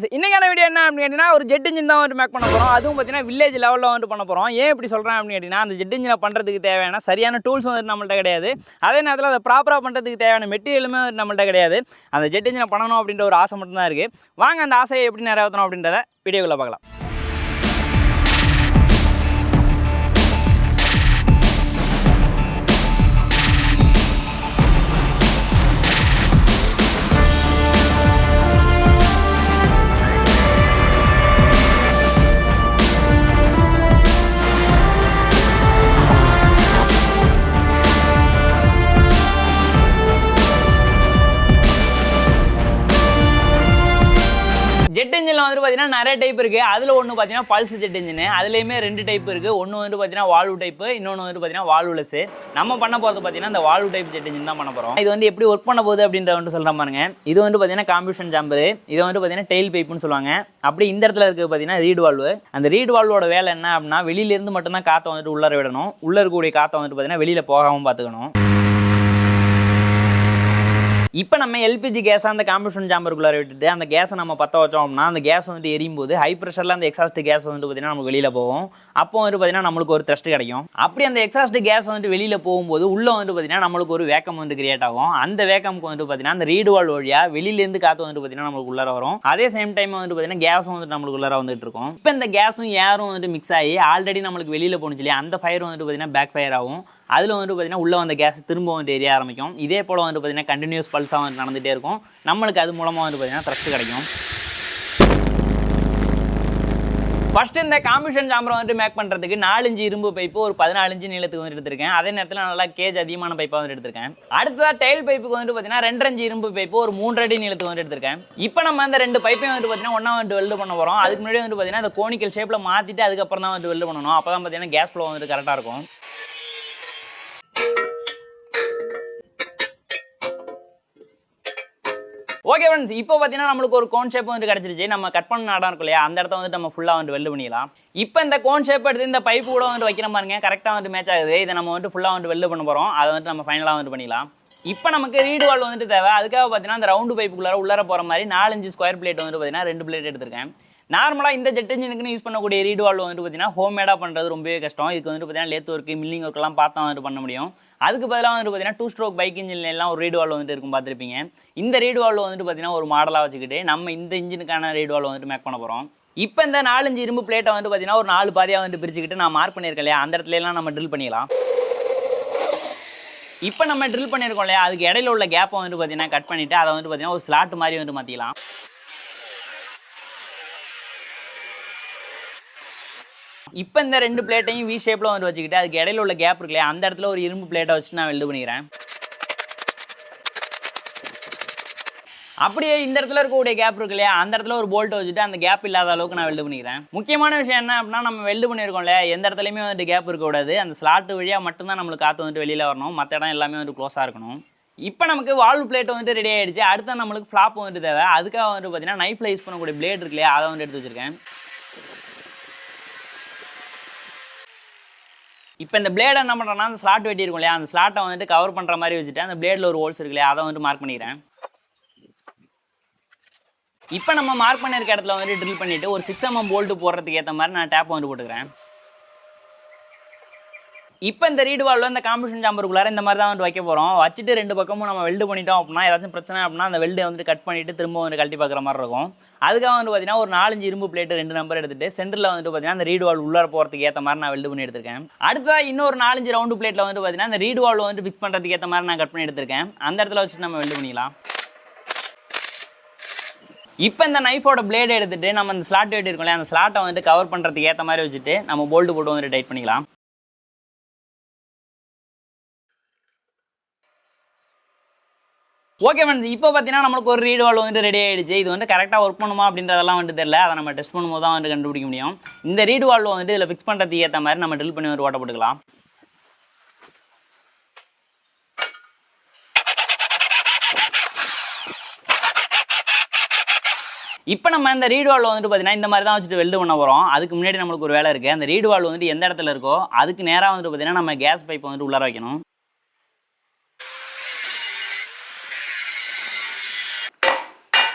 Friends இன்னைக்கான video என்ன அப்படின்னு கேட்டிங்கன்னா ஒரு ஜெட் இன்ஜின் தான் வந்து மேக் பண்ண போகிறோம். அதுவும் பார்த்தீங்கன்னா வில்லேஜ் லெவலில் வந்து பண்ண போகிறோம். ஏன் இப்படி சொல்கிறேன் அப்படின்னு கேட்டிங்கன்னா அந்த ஜெட் இன்ஜினை பண்ணுறதுக்கு தேவையான சரியான டூல்ஸ் வந்து நம்மள்ட்ட கிடையாது. அதே நேரத்தில் அதை ப்ராப்பராக பண்ணுறதுக்கு தேவையான மெட்டீரியலுமே நம்மள்ட்ட கிடையாது. அந்த ஜெட் இன்ஜினை பண்ணணும் அப்படின்ற ஒரு ஆசை மட்டும்தான் இருக்குது. வாங்க அந்த ஆசையை எப்படி நிறைவேற்றணும் அப்படின்றத வீடியோக்குள்ளே பார்க்கலாம். ஜெட் இன்ஜினில் வந்து பார்த்தீங்கன்னா நிறைய டைப் இருக்குது. அதில் ஒன்று பார்த்தீங்கன்னா பல்ஸ் ஜெட் இன்ஜின், அதுலேயுமே 2 டைப் இருக்குது. ஒன்று வந்து பார்த்தீங்கன்னா வால்வு டைப்பு, இன்னொன்று வந்து பார்த்தீங்கன்னா வால்வுலெஸ். நம்ம பண்ண போகிறது பார்த்தீங்கன்னா இந்த வால்வு டைப் ஜெட் இன்ஜின் தான் பண்ண போகிறோம். இது வந்து எப்படி ஒர்க் பண்ண போகுது அப்படின்ற வந்து சொல்கிறேன் பாருங்க. இது வந்து பார்த்தீங்கன்னா காம்பியூஷன் ஜாம்பரு, இது வந்து பார்த்தீங்கன்னா டெயில் பைப்புன்னு சொல்லுவாங்க. அப்படி இந்த இடத்துல இருக்குது பார்த்தீங்கன்னா ரீட் வால்வு. அந்த ரீட் வால்வோட வேலை என்ன அப்படின்னா வெளியிலேருந்து மட்டும்தான் காற்றை வந்துட்டு உள்ளே விடணும். உள்ளே இருக்கக்கூடிய காற்றை வந்துட்டு பார்த்தீங்கன்னா வெளியில் போகாமல் பார்த்துக்கணும். இப்போ நம்ம எல்பிஜி கேஸை அந்த காம்பியூஷன் சாம்பருக்குள்ளே விட்டுட்டு அந்த கேஸை நம்ம பற்ற வச்சோம் அப்படின்னா அந்த கேஸ் வந்துட்டு எரியும் போது ஹை ப்ரெஷரில் அந்த எக்ஸாஸ்ட் கேஸ் வந்துட்டு பார்த்தீங்கன்னா நமக்கு வெளியில் போகும். அப்போ வந்துட்டு பார்த்தீங்கன்னா நம்மளுக்கு ஒரு த்ரஸ்ட் கிடைக்கும். அப்படி அந்த எக்ஸாஸ்ட் கேஸ் வந்துட்டு வெளியில் போகும்போது உள்ளே வந்துட்டு பார்த்தீங்கன்னா நம்மளுக்கு ஒரு வேக்கம் வந்து கிரியேட் ஆகும். அந்த வேக்கமுக்கு வந்துட்டு பார்த்தீங்கன்னா அந்த ரீடு வால் வழியாக வெளியிலேருந்து காற்று வந்துட்டு பார்த்தீங்கன்னா நம்மளுக்கு உள்ளே வரும். அதே சேம் டைம் வந்துட்டு பார்த்தீங்கன்னா கேஸும் வந்துட்டு நம்மளுக்கு உள்ளே வந்துட்டு இருக்கும். இப்போ இந்த கேஸும் ஏரும் வந்துட்டு மிக்ஸ் ஆகி ஆல்ரெடி நம்மளுக்கு வெளியில் போணுச்சு இல்லையா, அந்த ஃபயர் வந்துட்டு பார்த்தீங்கன்னா பேக் ஃபயர் ஆகும். அதில் வந்துட்டு பார்த்தீங்கன்னா உள்ளே வந்த கேஸ் திரும்ப வந்துட்டு எரிய ஆரம்பிக்கும். இதே போல் வந்துட்டு பார்த்தீங்கன்னா கண்டினியூஸ் பல்ஸாக வந்து நடந்துகிட்டே இருக்கும். நம்மளுக்கு அது மூலமாக வந்து பார்த்தீங்கன்னா த்ரஸ்ட் கிடைக்கும். ஃபஸ்ட்டு இந்த காம்பியூஷன் சாம்பரை வந்துட்டு மேக் பண்ணுறதுக்கு 4 இன்ச்சு இரும்பு பைப்பு ஒரு 14 இன்ச்சு நீளத்துக்கு வந்து எடுத்திருக்கேன். அதே நேரத்தில் நல்லா கேஜ் அதிகமான பைப்பாக வந்து எடுத்திருக்கேன். அடுத்ததாக டெயில் பைப்புக்கு வந்து பார்த்தீங்கன்னா 2.5 இன்ச்சு இரும்பு பைப்பு ஒரு 3 அடி நீளத்துக்கு வந்து எடுத்திருக்கேன். இப்போ நம்ம அந்த 2 பைப்பையும் வந்து பார்த்தீங்கன்னா ஒன்றா வந்து வெல்டு பண்ண போகிறோம். அதுக்கு முன்னாடி வந்து பார்த்தீங்கன்னா அந்த கோனிக்கல் ஷேப்பில் மாற்றிட்டு அதுக்கப்புறம் தான் வந்து வெல்டு பண்ணணும். அப்போ தான் பார்த்தீங்கன்னா கேஸ் ஃப்ளோ வந்துட்டு கரெக்டாக இருக்கும். ஓகே ஃப்ரெண்ட்ஸ், இப்போ பார்த்தீங்கன்னா நம்மளுக்கு ஒரு கோன் ஷேப் வந்து கிடச்சிருச்சு. நம்ம கட் பண்ண இடம் இருக்கும் இல்லையா, அந்த இடத்த வந்துட்டு நம்ம ஃபுல்லாக வந்து வெல்டு பண்ணிடலாம். இப்போ இந்த கோன் ஷேப் எடுத்து இந்த பைப்பு கூட வந்து வைக்கிற பாருங்க, கரெக்டாக வந்து மேட்ச் ஆகுது. இதை நம்ம வந்துட்டு ஃபுல்லாக வந்து வெல்டு பண்ண போகிறோம். அதை வந்துட்டு நம்ம ஃபைனலாக வந்து பண்ணிடலாம். இப்போ நமக்கு ரீடு வால் வந்துட்டு தேவை. அதுக்காக பார்த்தீங்கன்னா அந்த ரவுண்டு பைப்புக்குள்ளார போகிற மாதிரி 4 இன்ச்சு ஸ்கொயர் பிளேட் வந்து பார்த்தீங்கன்னா 2 பிளேட் எடுத்திருக்கேன். நார்மலாக இந்த ஜெட் இன்ஜினுக்குன்னு யூஸ் பண்ணக்கூடிய ரீடு வால்வு வந்துட்டு பார்த்தீங்கன்னா ஹோம்மேடாக பண்ணுறது ரொம்பவே கஷ்டம். இதுக்கு வந்துட்டு பார்த்தீங்கன்னா லேத் ஒர்க்கு மில்லிங் ஒர்க்கெல்லாம் பார்த்தா வந்துட்டு பண்ண முடியும். அதுக்கு பதிலாக வந்துட்டு பார்த்தீங்கன்னா 2 ஸ்ட்ரோக் பைக் இன்ஜின்ல எல்லாம் ஒரு ரீடு வால்வு வந்துட்டு இருக்கும் பார்த்துருப்பீங்க. இந்த ரீடு வால்வு வந்துட்டு பார்த்தீங்கன்னா ஒரு மாடலாக வச்சுக்கிட்டு நம்ம இந்த இன்ஜினுக்கான ரீடு வால்வு வந்துட்டு மேக் பண்ண போகிறோம். இப்போ இந்த 4 இன்ச்சு இரும்பு பிளேட்டை வந்துட்டு பார்த்தீங்கன்னா ஒரு 4 பாதியாக வந்துட்டு பிரிச்சுக்கிட்டு நான் மார்க் பண்ணியிருக்கேன் இல்லையா, அந்த இடத்துல எல்லாம் நம்ம ட்ரில் பண்ணிடலாம். இப்போ நம்ம ட்ரில் பண்ணியிருக்கோம் இல்லையா, அதுக்கு இடையில உள்ள கேப்பை வந்துட்டு பார்த்தீங்கன்னா கட் பண்ணிவிட்டு அதை வந்துட்டு பார்த்தீங்கன்னா ஒரு ஸ்லாட் மாதிரி வந்து மாற்றிக்கலாம். இப்போ இந்த 2 பிளேட்டையும் வி ஷேப்பில் வந்து வச்சுக்கிட்டு அதுக்கு இடையில உள்ள கேப் இருக்கு இல்லையா, அந்த இடத்துல ஒரு இரும்பு பிளேட்டை வச்சுட்டு நான் வெல்டு பண்ணிக்கிறேன். அப்படியே இந்த இடத்துல இருக்கக்கூடிய கேப் இருக்கு இல்லையா, அந்த இடத்துல ஒரு போல்ட் வச்சுட்டு அந்த கேப் இல்லாத அளவுக்கு நான் வெல்டு பண்ணிக்கிறேன். முக்கியமான விஷயம் என்ன அப்படின்னா நம்ம வெல்டு பண்ணியிருக்கோம் இல்லையா, எந்த இடத்துலையுமே வந்துட்டு கேப் இருக்கக்கூடாது. அந்த ஸ்லாட்டு வழியாக மட்டும்தான் நம்மளுக்கு காற்று வந்துட்டு வெளியில் வரணும். மற்ற இடம் எல்லாமே வந்து க்ளோஸாக இருக்கணும். இப்போ நமக்கு வால்வு பிளேட் வந்துட்டு ரெடி ஆகிடுச்சு. அடுத்த நம்மளுக்கு ஃப்ளாப் வந்துட்டு தேவை. அதுக்காக வந்துட்டு பார்த்தீங்கன்னா நைஃப்பில் யூஸ் பண்ணக்கூடிய பிளேட் இருக்கு இல்லையா, அதை வந்து எடுத்து வச்சுருக்கேன். இப்போ இந்த பிளேடை என்ன பண்ணுறேன்னா அந்த ஸ்லாட் வெட்டியிருக்கும் இல்லையா, அந்த ஸ்லாட்டை வந்துட்டு கவர் பண்ணுற மாதிரி வச்சுட்டு அந்த பிளேடில் ஒரு ஹோல்ஸ் இருக்கு இல்லையா, அதை வந்துட்டு மார்க் பண்ணிக்கிறேன். இப்போ நம்ம மார்க் பண்ணியிருக்க இடத்துல வந்துட்டு ட்ரில் பண்ணிவிட்டு ஒரு 6 mm போல்ட்டு போடுறதுக்கு ஏற்ற மாதிரி நான் டேப் வந்து போட்டுக்கிறேன். இப்போ இந்த ரீடு வால்வு இந்த காம்பியூஷன் சாம்பருக்குள்ளார இந்த மாதிரி தான் வந்து வைக்க போகிறோம். வச்சுட்டு 2 பக்கமும் நம்ம வெல்டு பண்ணிட்டோம் அப்படின்னா ஏதாச்சும் பிரச்சனை அப்படின்னா அந்த வெல்டை வந்துட்டு கட் பண்ணிவிட்டு திரும்ப வந்து கழட்டி பார்க்குற மாதிரி இருக்கும். அதுக்காக வந்து பார்த்தீங்கன்னா ஒரு 4 இன்ச்சு இரும்பு பிளேட்டு 2 நம்பர் எடுத்துட்டு சென்டரில் வந்துட்டு பார்த்தீங்கன்னா அந்த ரீடு வால்வு உள்ளார போகிறதுக்கு ஏற்ற மாதிரி நான் வெல்டு பண்ணி எடுத்திருக்கேன். அடுத்ததாக இன்னொரு 4 இன்ச்சு ரவுண்டு பிளேட்டில் வந்துட்டு பார்த்தீங்கன்னா அந்த ரீடு வால்வு வந்து ஃபிக்ஸ் பண்ணுறதுக்கு ஏற்ற மாதிரி நான் கட் பண்ணி எடுத்திருக்கேன். அந்த இடத்துல வச்சுட்டு நம்ம வெல்டு பண்ணிக்கலாம். இப்போ இந்த நைஃபோட பிளேடு எடுத்துட்டு நம்ம அந்த ஸ்லாட் வெட்டி இருக்கோம் இல்லையா, அந்த ஸ்லாட்டை வந்துட்டு கவர் பண்ணுறதுக்கு ஏற்ற மாதிரி வச்சுட்டு நம்ம போல்ட்டு போட்டு வந்துட்டு டைட் பண்ணிக்கலாம். ஓகே ஃப்ரெண்ட்ஸ், இப்போ பார்த்தீங்கன்னா நம்மளுக்கு ஒரு ரீடு வால்வு வந்துட்டு ரெடி ஆகிடுச்சு. இது வந்து கரெக்டாக ஒர்க் பண்ணுமா அப்படின்றதெல்லாம் வந்துட்டு தெரியல. அதை நம்ம டெஸ்ட் பண்ணும்போது தான் வந்து கண்டுபிடிக்க முடியும். இந்த ரீடு வால்வு வந்து இதில் ஃபிக்ஸ் பண்ணுறதுக்கு ஏற்ற மாதிரி நம்ம ட்ரில் பண்ணி ஒரு ஓட்ட போட்டுக்கலாம். இப்போ நம்ம இந்த ரீடு வால்வு வந்துட்டு பார்த்தீங்கன்னா இந்த மாதிரி தான் வச்சுட்டு வெல்டு பண்ண போகிறோம். அதுக்கு முன்னாடி நம்மளுக்கு ஒரு வேலை இருக்குது. அந்த ரீடு வால்வு வந்துட்டு எந்த இடத்துல இருக்கோ அதுக்கு நேராக வந்துட்டு பார்த்தீங்கன்னா நம்ம கேஸ் பைப்பை வந்துட்டு உள்ளார வைக்கணும்.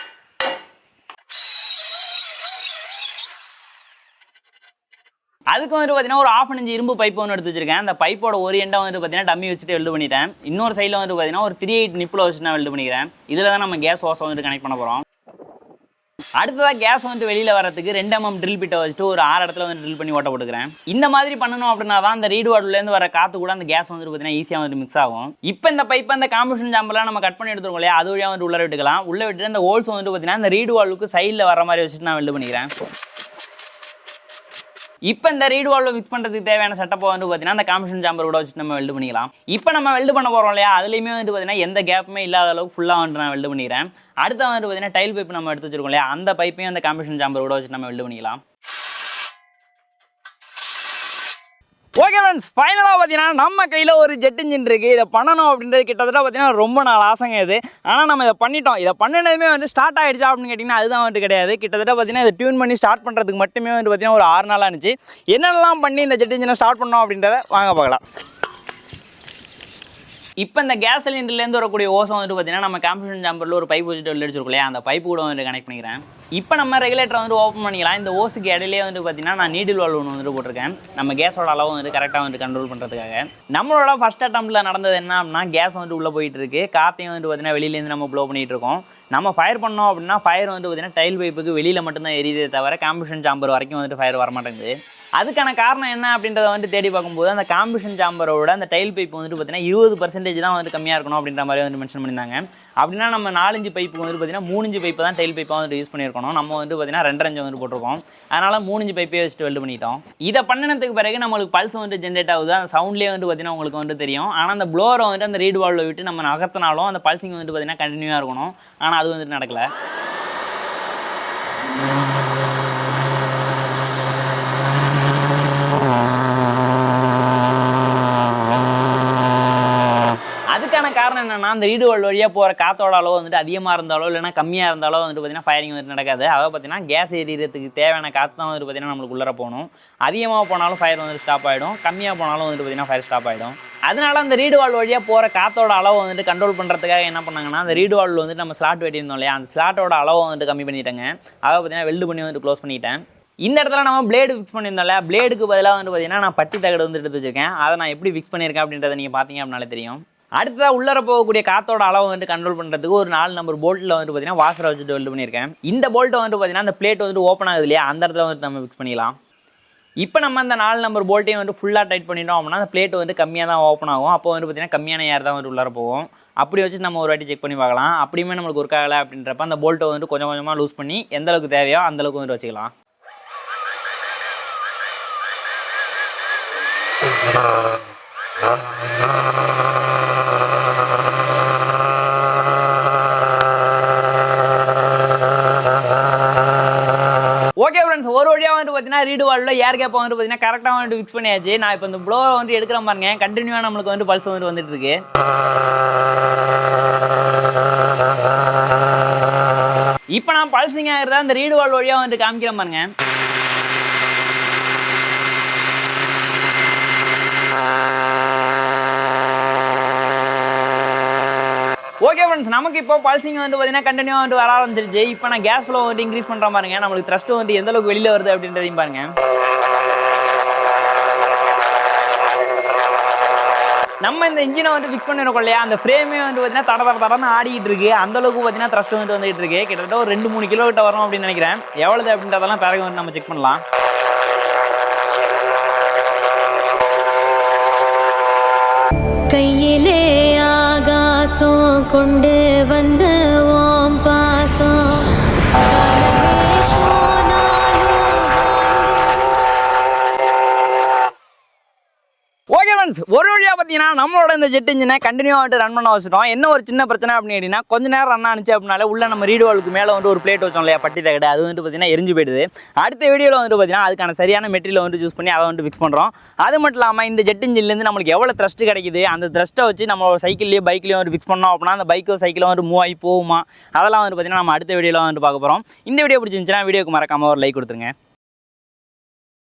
அதுக்கு வந்துட்டு பார்த்தீங்கன்னா ஒரு 1/2 இன்ச் இரும்பு பைப் ஒன்று எடுத்து வச்சிருக்கேன். அந்த பைப்போட ஒரு எண்டை வந்துட்டு பார்த்தீங்கன்னா டம்மி வச்சுட்டு வெல்டு பண்ணிட்டேன். இன்னொரு சைடில் வந்துட்டு பார்த்தீங்கன்னா ஒரு 3/8 நிப்பில் வச்சு நான் வெல்டு பண்ணிக்கிறேன். இதில் தான் நம்ம கேஸ் ஹோஸை வந்துட்டு கனெக்ட் பண்ண போகிறோம். அடுத்ததாக கேஸ் வந்துட்டு வெளியில் வரதுக்கு 2 mm ட்ரில் பிட்டை வச்சுட்டு ஒரு 6 இடத்துல வந்து ட்ரில் பண்ணி ஓட்ட போட்டுக்கிறேன். இந்த மாதிரி பண்ணணும் அப்படின்னா தான் அந்த ரீடு வால்வ்லேருந்து வர காற்று கூட அந்த கேஸ் வந்துட்டு பார்த்தீங்கன்னா ஈஸியாக வந்து மிக்ஸ் ஆகும். இப்போ இந்த பைப்பை அந்த காம்பினேஷன் ஜாம்பர்லாம் நம்ம கட் பண்ணி எடுத்துருக்கோம் இல்லையா, அது வழியாக வந்து உள்ளே விட்டுக்கலாம். உள்ளே விட்டுட்டு அந்த ஹோல்ஸ் வந்துட்டு பார்த்தீங்கன்னா இந்த ரீடு வால்வுக்கு சைடில் வர மாதிரி வச்சுட்டு நான் வெல்டு பண்ணிக்கிறேன். இப்போ இந்த ரீடு வால்வை மிக்ஸ் பண்ணுறதுக்கு தேவையான செட்டப்பை வந்து பார்த்தீங்கன்னா அந்த காம்பினேஷன் ஜாம்பர் கூட வச்சுட்டு நம்ம வெல்டு பண்ணிக்கலாம். இப்போ நம்ம வெல்டு பண்ண போகிறோம் இல்லையா, அதுலேயுமே வந்து பார்த்தீங்கன்னா எந்த கேப்புமே இல்லாத அளவுக்கு ஃபுல்லாக வந்துட்டு நான் வெல்டு பண்ணிக்கிறேன். அடுத்து வந்துட்டு பார்த்தீங்கன்னா டைல் பைப் நம்ம எடுத்து வச்சிருக்கோம் இல்லையா, அந்த பைப்பையும் அந்த காம்பினேஷன் ஜாம்பர் கூட வச்சுட்டு நம்ம வெல்டு பண்ணிக்கலாம். ஓகே ஃப்ரெண்ட்ஸ், ஃபைனலாக பார்த்தீங்கன்னா நம்ம கையில் ஒரு ஜெட் இன்ஜின் இருக்குது. இதை பண்ணணும் அப்படின்றது கிட்டத்தட்ட பார்த்தீங்கன்னா ரொம்ப நாள் ஆசைங்க இது. ஆனால் நம்ம இதை பண்ணிட்டோம். இதை பண்ணினதுமே வந்து ஸ்டார்ட் ஆகிடுச்சா அப்படின்னு கேட்டிங்கன்னா அதுதான் வந்துட்டு கிடையாது. கிட்டத்தட்ட பார்த்தீங்கன்னா இதை டியூன் பண்ணி ஸ்டார்ட் பண்ணுறதுக்கு மட்டுமே வந்து பார்த்தீங்கன்னா ஒரு 6 நாள் ஆனிச்சு. என்னென்னலாம் பண்ணி இந்த ஜெட் இன்ஜினை ஸ்டார்ட் பண்ணோம் அப்படின்றத வாங்க பார்க்கலாம். இப்போ இந்த கேஸ் சிலிண்டர்லேருந்து வரக்கூடிய ஓசை வந்துட்டு பார்த்தீங்கன்னா நம்ம காம்பினேஷன் ஜாம்பரில் ஒரு பைப் வச்சுட்டு வெளியிடிச்சிருக்கோம் இல்லையா, அந்த பைப்பு கூட வந்து கனெக்ட் பண்ணிக்கிறேன். இப்போ நம்ம ரெகுலேட்டரை வந்து ஓப்பன் பண்ணிக்கலாம். இந்த ஓஸுக்கு இடையிலே வந்து பார்த்தீங்கன்னா நான் நீடில் வால்வ் ஒன்று வந்துட்டு போட்டிருக்கேன். நம்ம கேஸோட அளவு வந்து கரெக்டாக வந்து கண்ட்ரோல் பண்ணுறதுக்காக. நம்மளோட ஃபஸ்ட் அட்டம்ப்ட்டில் நடந்தது என்ன அப்படின்னா, கேஸ் வந்துட்டு உள்ளே போயிட்டு இருக்கு, காற்றையும் வந்து பார்த்தீங்கன்னா வெளியிலேருந்து நம்ம ப்ளோ பண்ணிகிட்டு இருக்கோம். நம்ம ஃபயர் பண்ணோம் அப்படின்னா ஃபயர் வந்து பார்த்தீங்கன்னா டைல் பைப்புக்கு வெளியில் மட்டும்தான் எரியுதே தவிர காம்பினேஷன் ஜாம்பர் வரைக்கும் வந்துட்டு ஃபயர் வரமாட்டேங்குது. அதுக்கான காரணம் என்ன அப்படின்றத வந்து தேடி பார்க்கும்போது அந்த காம்பினேஷன் ஜாம்பரோட அந்த டைல் பைப் வந்துட்டு பார்த்தீங்கன்னா 20% தான் வந்து கம்மியாக இருக்கணும் அப்படின்ற மாதிரி வந்து மென்ஷன் பண்ணியிருந்தாங்க. அப்படின்னா நம்ம 4 இன்ச் பைப்புக்கு வந்து பார்த்தீங்கன்னா 3 இன்ச் பைப்பு தான் டைல் பைப்பாக வந்து யூஸ் பண்ணியிருக்கணும். நம்ம வந்து பார்த்தீங்கன்னா 2.5 இன்ச் வந்து போட்டிருக்கோம். அதனால் 3 இன்ச் பைப்பே வச்சுட்டு வெல்டு பண்ணிட்டோம். இதை பண்ணினதுக்கு பிறகு நம்மளுக்கு பல்ஸ் வந்து ஜென்ரேட் ஆகுது. அந்த சவுண்ட்லேயே வந்து பார்த்தீங்கன்னா உங்களுக்கு வந்து தெரியும். ஆனால் அந்த ப்ளோரை வந்துட்டு அந்த ரீடு வால்வை விட்டு நம்ம நகர்த்தினாலும் அந்த பல்சிங் வந்து பார்த்தீங்கன்னா கண்டினியூவாக இருக்கணும். ஆனால் அது வந்துட்டு நடக்கல. அதுக்கான காரணம் என்னன்னா, அந்த ரீடு வால்வ் வழியாக போகிற காற்றோட அளவு வந்துட்டு அதிகமாக இருந்தாலோ இல்லைனா கம்மியாக இருந்தாலோ வந்துட்டு பார்த்தீங்கன்னா ஃபயரிங் வந்துட்டு நடக்காது. அதாவது பார்த்தீங்கன்னா கேஸ் எரியறதுக்கு தேவையான காற்று தான் வந்துட்டு பார்த்தீங்கன்னா நம்மளுக்கு உள்ளே போகணும். அதிகமாக போனாலும் ஃபயர் வந்துட்டு ஸ்டாப் ஆகிடும், கம்மியாக போனாலும் வந்துட்டு பார்த்தீங்கன்னா ஃபயர் ஸ்டாப் ஆகிடும். அதனால அந்த ரீடு வால்வ் வழியாக போகிற காற்றோட அளவு வந்துட்டு கண்ட்ரோல் பண்ணுறதுக்காக என்ன பண்ணாங்கன்னா, அந்த ரீடு வால்வ் வந்துட்டு நம்ம ஸ்லாட் வெட்டியிருந்தோம் இல்லையா, அந்த ஸ்லாட்டோட அளவை வந்துட்டு கம்மி பண்ணிட்டேங்க. அதாவது பார்த்தீங்கன்னா வெல்டு பண்ணி வந்துட்டு க்ளோஸ் பண்ணிட்டேன். இந்த இடத்துல நம்ம பிளேடு ஃபிக்ஸ் பண்ணியிருந்தோம்ல, பிளேடுக்கு பதிலாக வந்து பார்த்தீங்கன்னா நான் பட்டி தகடு வந்து எடுத்து வச்சிருக்கேன். அதை நான் எப்படி ஃபிக்ஸ் பண்ணியிருக்கேன் அப்படின்றத நீங்கள் பார்த்தீங்க அப்படின்னாலே தெரியும். அடுத்ததாக உள்ளர போகக்கூடிய காற்றோட அளவு வந்து கண்ட்ரோல் பண்ணுறதுக்கு ஒரு 4 நம்பர் போல்ட்டில் வந்து பார்த்தீங்கன்னா வாசரை வச்சுட்டு வெல்டு பண்ணியிருக்கேன். இந்த போல்ட்டை வந்து பார்த்தீங்கன்னா அந்த பிளேட் வந்துட்டு ஓப்பன் ஆகுது இல்லையா, அந்த இடத்துல வந்து நம்ம ஃபிக்ஸ் பண்ணிக்கலாம். இப்போ நம்ம அந்த 4 நம்பர் போல்ட்டையும் வந்து ஃபுல்லாக டைட் பண்ணிட்டோம் அப்படின்னா அந்த பிளேட் வந்து கம்மியாக தான் ஓப்பன் ஆகும். அப்போ வந்து பார்த்தீங்கன்னா கம்மியான ஏர் தான் வந்து உள்ளார போகும். அப்படி வச்சு நம்ம ஒரு வாட்டி செக் பண்ணி பார்க்கலாம். அப்படியுமே நம்மளுக்கு ஒர்க் ஆகலை அப்படின்றப்ப அந்த போல்ட்டை வந்து கொஞ்சம் கொஞ்சமாக லூஸ் பண்ணி எந்த அளவுக்கு தேவையோ அந்தளவுக்கு வந்து வச்சுக்கலாம். ஓகே ஃப்ரெண்ட்ஸ், ஒரு வழியாக வந்துட்டு பார்த்தீங்கன்னா ரீடு வால்வில் ஏர் கேப்பை வந்துட்டு பார்த்தீங்கன்னா கரெக்டாக வந்துட்டு ஃபிக்ஸ் பண்ணியாச்சு. நான் இப்போ இந்த ப்ளோவை வந்து எடுக்கிற பாருங்க, கண்டினியூவாக நம்மளுக்கு வந்து பல்ஸ் வந்துட்டு இருக்கு. இப்போ நான் பல்சிங் ஆகிறதா இந்த ரீடு வால்வ் வழியாக வந்துட்டு காமிக்கிறேன் பாருங்க. ஓகே ஃப்ரெண்ட்ஸ், நமக்கு இப்போ பல்சிங் வந்து பார்த்தீங்கன்னா கண்டினியூவாக வந்து வர ஆரம்பிச்சிருச்சு. இப்போ நான் கேஸ் ஃப்ளோ வந்து இன்க்ரீஸ் பண்ணுற பாருங்க, நம்மளுக்கு த்ரஸ்ட் வந்து எந்த அளவுக்கு வெளியில் வருது அப்படின்றதையும் பாருங்க. நம்ம இந்த இன்ஜினை வந்து ஃபிக்ஸ் பண்ணிருக்கோம் இல்லையா, அந்த ஃப்ரேமே வந்து பார்த்தீங்கன்னா தடன்னு ஆடிக்கிட்டு இருக்கு. அந்த அளவுக்கு பார்த்தீங்கன்னா த்ரஸ்ட் வந்துட்டு இருக்கு. கிட்டத்தட்ட ஒரு 2-3 கிலோ கிட்ட வரும் அப்படின்னு நினைக்கிறேன். எவ்வளவு அப்படின்றதெல்லாம் பிறகு வந்து நம்ம செக் பண்ணலாம். கையிலே ஆகாசம் கொண்டு வந்த ஓம் பாசம் ஓகே ஃப்ரெண்ட்ஸ், ஒரு வழியாக பார்த்தீங்கன்னா நம்மளோட இந்த ஜெட் இன்ஜினை கண்டினியூவாக வந்துட்டு ரன் பண்ண வச்சுட்டோம். என்ன ஒரு சின்ன பிரச்சனை அப்படின்னு கேட்டிங்கன்னா, கொஞ்சம் நேரம் ரன் ஆனிச்சு அப்படின்னால உள்ள நம்ம ரீடு வால்வுக்கு மேலே வந்து ஒரு பிளேட் வச்சோம் இல்லையா பட்டி தகடு, அது வந்துட்டு பார்த்தீங்கன்னா எரிஞ்சு போயிடுது. அடுத்த வீடியோவில் வந்துட்டு பார்த்தீங்கன்னா அதுக்கான சரியான மெட்டீரியல் வந்து யூஸ் பண்ணி அதை வந்துட்டு ஃபிக்ஸ் பண்ணுறோம். அது மட்டும் இல்லாமல் இந்த ஜெட் இன்ஜின்லேருந்து நம்மளுக்கு எவ்வளோ த்ரஸ்ட் கிடைக்குது, அந்த த்ரஸ்ட்டை வச்சு நம்ம சைக்கிள்லேயே பைக்லேயும் வந்து ஃபிக்ஸ் பண்ணோம் அப்படின்னா அந்த பைக்கோ சைக்கிளும் வந்து மூவ் ஆகி போகுமா, அதெல்லாம் வந்து பார்த்தீங்கன்னா நம்ம அடுத்த வீடியோவில் வந்துட்டு பார்க்க போகிறோம். இந்த வீடியோ பிடிச்சிருந்துச்சுன்னா வீடியோக்கு மறக்காமல் ஒரு லைக் கொடுத்துருங்க.